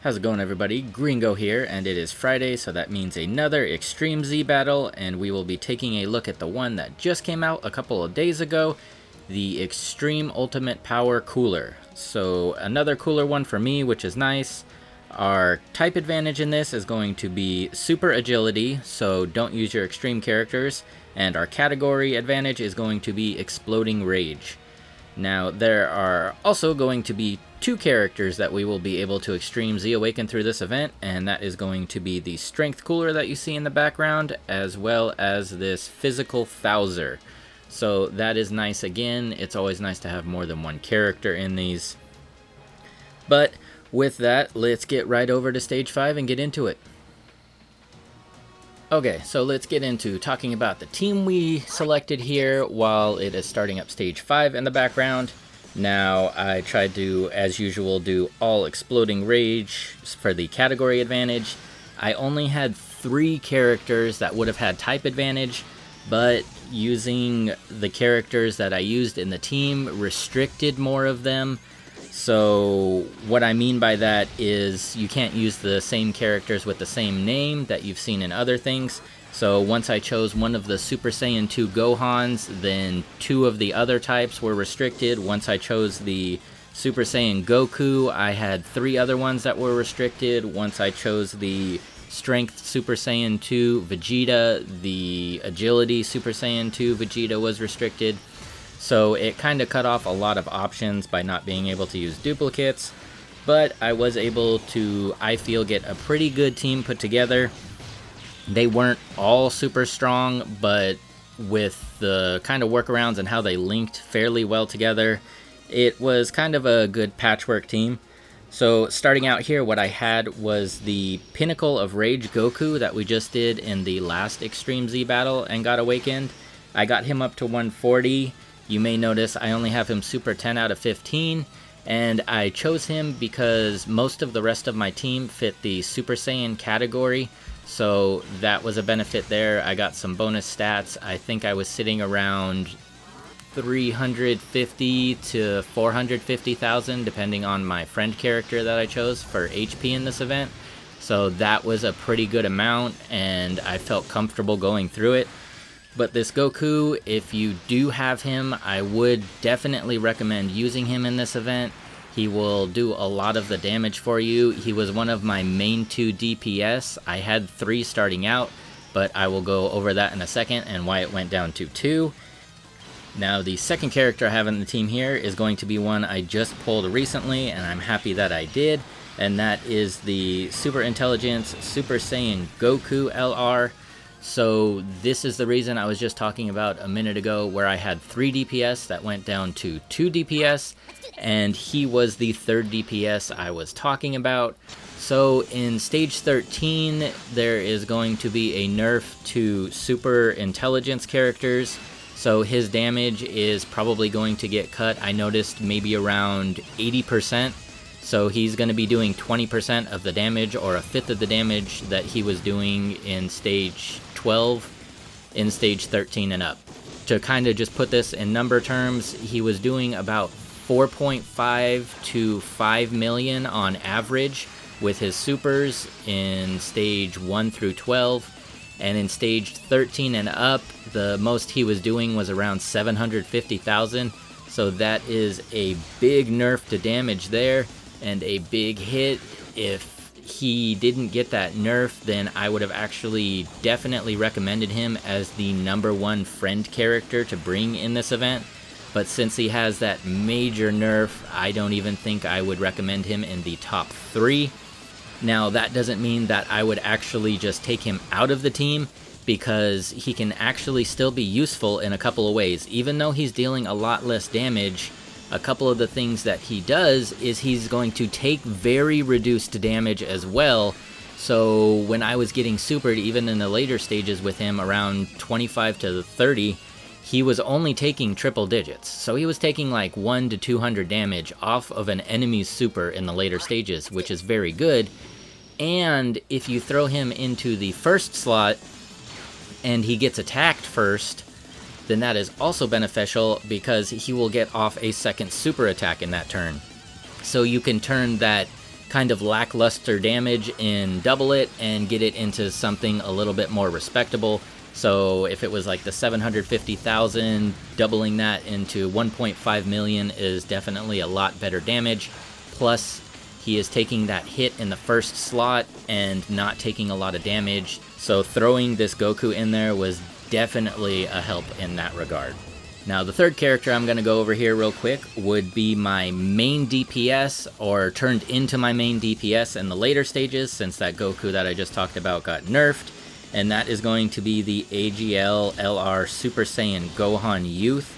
How's it going, everybody? Gringo here, and it is Friday, so that means another Extreme Z battle, and we will be taking a look at the one that just came out a couple of days ago, the Extreme Ultimate Power Cooler. So another cooler one for me, which is nice. Our type advantage in this is going to be Super Agility, so don't use your extreme characters, and our category advantage is going to be Exploding Rage. Now, there are also going to be two characters that we will be able to Extreme Z Awaken through this event, and that is going to be the Strength Cooler that you see in the background, as well as this Physical Thouser. So that is nice again. It's always nice to have more than one character in these. But with that, let's get right over to Stage 5 and get into it. Okay, so let's get into talking about the team we selected here while it is starting up Stage 5 in the background. Now, I tried to, as usual, do all Exploding Rage for the category advantage. I only had 3 characters that would have had type advantage, but using the characters that I used in the team restricted more of them. So what I mean by that is you can't use the same characters with the same name that you've seen in other things. So once I chose one of the Super Saiyan 2 Gohans, then 2 of the other types were restricted. Once I chose the Super Saiyan Goku, I had 3 other ones that were restricted. Once I chose the Strength Super Saiyan 2 Vegeta, the Agility Super Saiyan 2 Vegeta was restricted. So it kind of cut off a lot of options by not being able to use duplicates, but I was able to, I feel, get a pretty good team put together. They weren't all super strong, but with the kind of workarounds and how they linked fairly well together, it was kind of a good patchwork team. So starting out here, what I had was the Pinnacle of Rage Goku that we just did in the last Extreme Z battle and got awakened. I got him up to 140. You may notice I only have him Super 10 out of 15, and I chose him because most of the rest of my team fit the Super Saiyan category, so that was a benefit there. I got some bonus stats. I think I was sitting around 350 to 450,000, depending on my friend character that I chose for HP in this event, so that was a pretty good amount, and I felt comfortable going through it. But this Goku, if you do have him, I would definitely recommend using him in this event. He will do a lot of the damage for you. He was one of my main 2 DPS. I had 3 starting out, but I will go over that in a second and why it went down to 2. Now, the second character I have in the team here is going to be one I just pulled recently, and I'm happy that I did, and that is the Super Intelligence Super Saiyan Goku LR. So this is the reason I was just talking about a minute ago, where I had 3 DPS that went down to 2 DPS, and he was the 3rd DPS I was talking about. So in Stage 13, there is going to be a nerf to Super Intelligence characters, so his damage is probably going to get cut. I noticed maybe around 80%. So he's going to be doing 20% of the damage, or a fifth of the damage that he was doing in Stage 12 in Stage 13 and up. To kind of just put this in number terms, he was doing about 4.5 to 5 million on average with his supers in Stage 1 through 12. And in Stage 13 and up, the most he was doing was around 750,000. So that is a big nerf to damage there, and a big hit. If he didn't get that nerf, then I would have actually definitely recommended him as the #1 friend character to bring in this event. But since he has that major nerf, I don't even think I would recommend him in the top 3. Now, that doesn't mean that I would actually just take him out of the team, because he can actually still be useful in a couple of ways. Even though he's dealing a lot less damage, a couple of the things that he does is he's going to take very reduced damage as well. So when I was getting supered, even in the later stages with him, around 25 to 30, he was only taking triple digits. So he was taking like 1 to 200 damage off of an enemy's super in the later stages, which is very good. And if you throw him into the first slot and he gets attacked first, then that is also beneficial, because he will get off a second super attack in that turn. So you can turn that kind of lackluster damage in double it and get it into something a little bit more respectable. So if it was like the 750,000, doubling that into 1.5 million is definitely a lot better damage. Plus, he is taking that hit in the first slot and not taking a lot of damage. So throwing this Goku in there was definitely a help in that regard. Now, the third character I'm going to go over here real quick would be my main DPS, or turned into my main DPS in the later stages, since that Goku that I just talked about got nerfed. And that is going to be the AGL LR Super Saiyan Gohan Youth.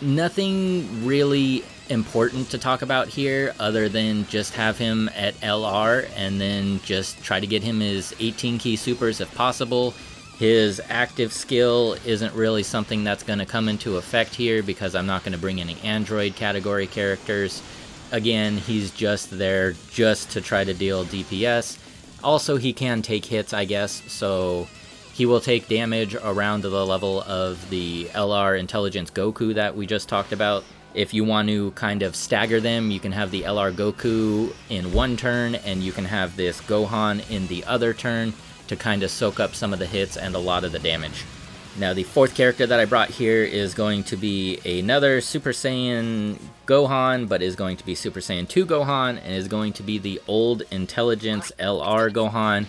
Nothing really important to talk about here other than just have him at LR and then just try to get him his 18 key supers if possible. His active skill isn't really something that's going to come into effect here because I'm not going to bring any Android category characters. Again, he's just there just to try to deal DPS. Also, he can take hits, I guess, so he will take damage around the level of the LR Intelligence Goku that we just talked about. If you want to kind of stagger them, you can have the LR Goku in one turn, and you can have this Gohan in the other turn to kind of soak up some of the hits and a lot of the damage. Now, the fourth character that I brought here is going to be another Super Saiyan Gohan, but is going to be Super Saiyan 2 Gohan, and is going to be the old Intelligence LR Gohan.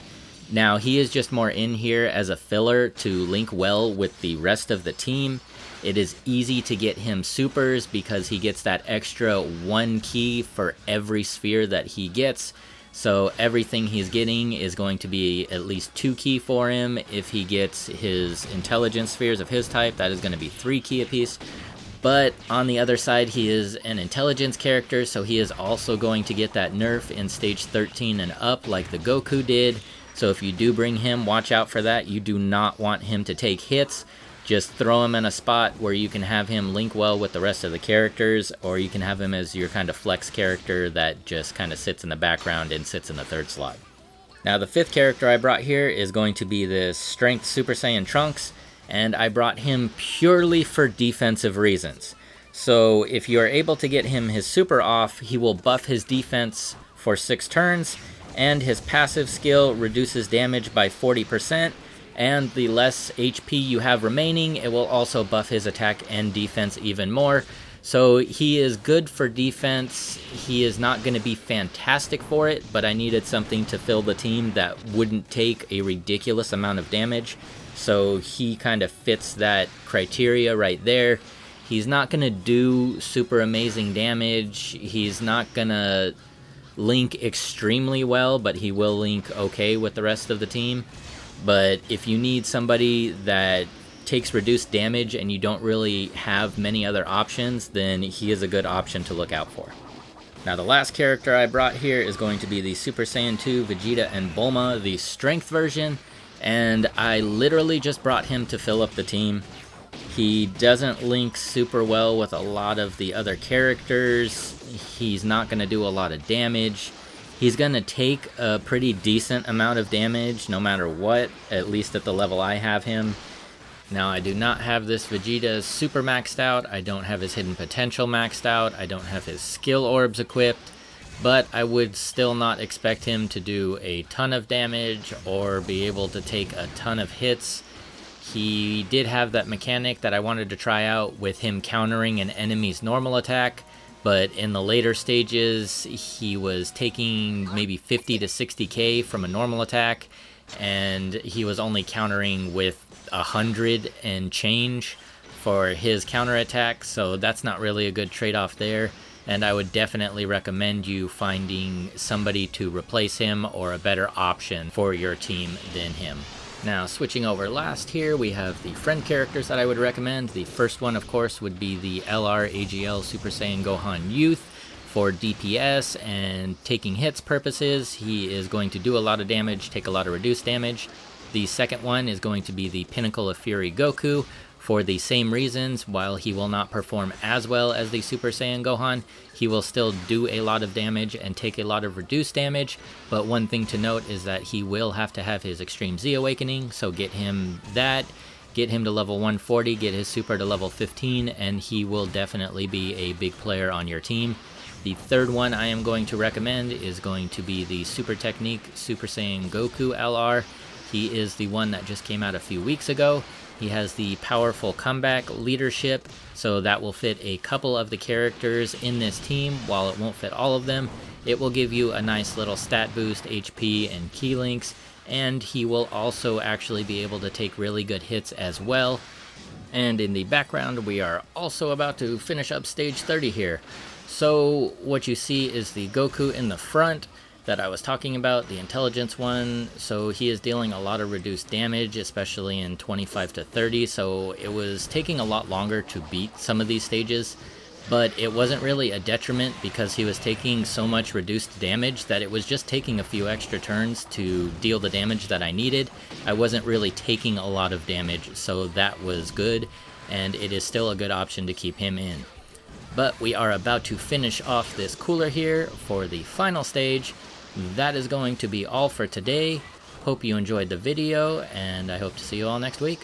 Now, he is just more in here as a filler to link well with the rest of the team. It is easy to get him supers because he gets that extra 1 key for every sphere that he gets. So everything he's getting is going to be at least 2 key for him. If he gets his intelligence spheres of his type, that is going to be 3 key apiece. But on the other side, he is an intelligence character, so he is also going to get that nerf in stage 13 and up like the Goku did. So if you do bring him, watch out for that. You do not want him to take hits. Just throw him in a spot where you can have him link well with the rest of the characters, or you can have him as your kind of flex character that just kind of sits in the background and sits in the third slot. Now, the fifth character I brought here is going to be this Strength Super Saiyan Trunks, and I brought him purely for defensive reasons. So if you are able to get him his super off, he will buff his defense for 6 turns, and his passive skill reduces damage by 40%, and the less HP you have remaining, it will also buff his attack and defense even more. So he is good for defense. He is not going to be fantastic for it, but I needed something to fill the team that wouldn't take a ridiculous amount of damage. So he kind of fits that criteria right there. He's not going to do super amazing damage. He's not going to link extremely well, but he will link okay with the rest of the team. But if you need somebody that takes reduced damage and you don't really have many other options, then he is a good option to look out for. Now, the last character I brought here is going to be the Super Saiyan 2 Vegeta and Bulma, the strength version, and I literally just brought him to fill up the team. He doesn't link super well with a lot of the other characters. He's not going to do a lot of damage. He's going to take a pretty decent amount of damage no matter what, at least at the level I have him. Now, I do not have this Vegeta super maxed out. I don't have his hidden potential maxed out. I don't have his skill orbs equipped. But I would still not expect him to do a ton of damage or be able to take a ton of hits. He did have that mechanic that I wanted to try out with him countering an enemy's normal attack. But in the later stages, he was taking maybe 50 to 60k from a normal attack, and he was only countering with 100 and change for his counterattack, so that's not really a good trade-off there. And I would definitely recommend you finding somebody to replace him or a better option for your team than him. Now, switching over last here, we have the friend characters that I would recommend. The first one, of course, would be the LR AGL Super Saiyan Gohan Youth for DPS and taking hits purposes. He is going to do a lot of damage, take a lot of reduced damage. The second one is going to be the Pinnacle of Fury Goku for the same reasons. While he will not perform as well as the Super Saiyan Gohan, he will still do a lot of damage and take a lot of reduced damage. But one thing to note is that he will have to have his Extreme Z Awakening, so get him that. Get him to level 140, get his super to level 15, and he will definitely be a big player on your team. The third one I am going to recommend is going to be the Super Technique Super Saiyan Goku LR. He is the one that just came out a few weeks ago. He has the powerful comeback leadership, so that will fit a couple of the characters in this team. While it won't fit all of them, it will give you a nice little stat boost, HP, and key links, and he will also actually be able to take really good hits as well. And in the background, we are also about to finish up stage 30 here. So what you see is the Goku in the front that I was talking about, the intelligence one. So he is dealing a lot of reduced damage, especially in 25 to 30. So it was taking a lot longer to beat some of these stages, but it wasn't really a detriment because he was taking so much reduced damage that it was just taking a few extra turns to deal the damage that I needed. I wasn't really taking a lot of damage, so that was good, and it is still a good option to keep him in. But we are about to finish off this cooler here for the final stage. That is going to be all for today. Hope you enjoyed the video, and I hope to see you all next week.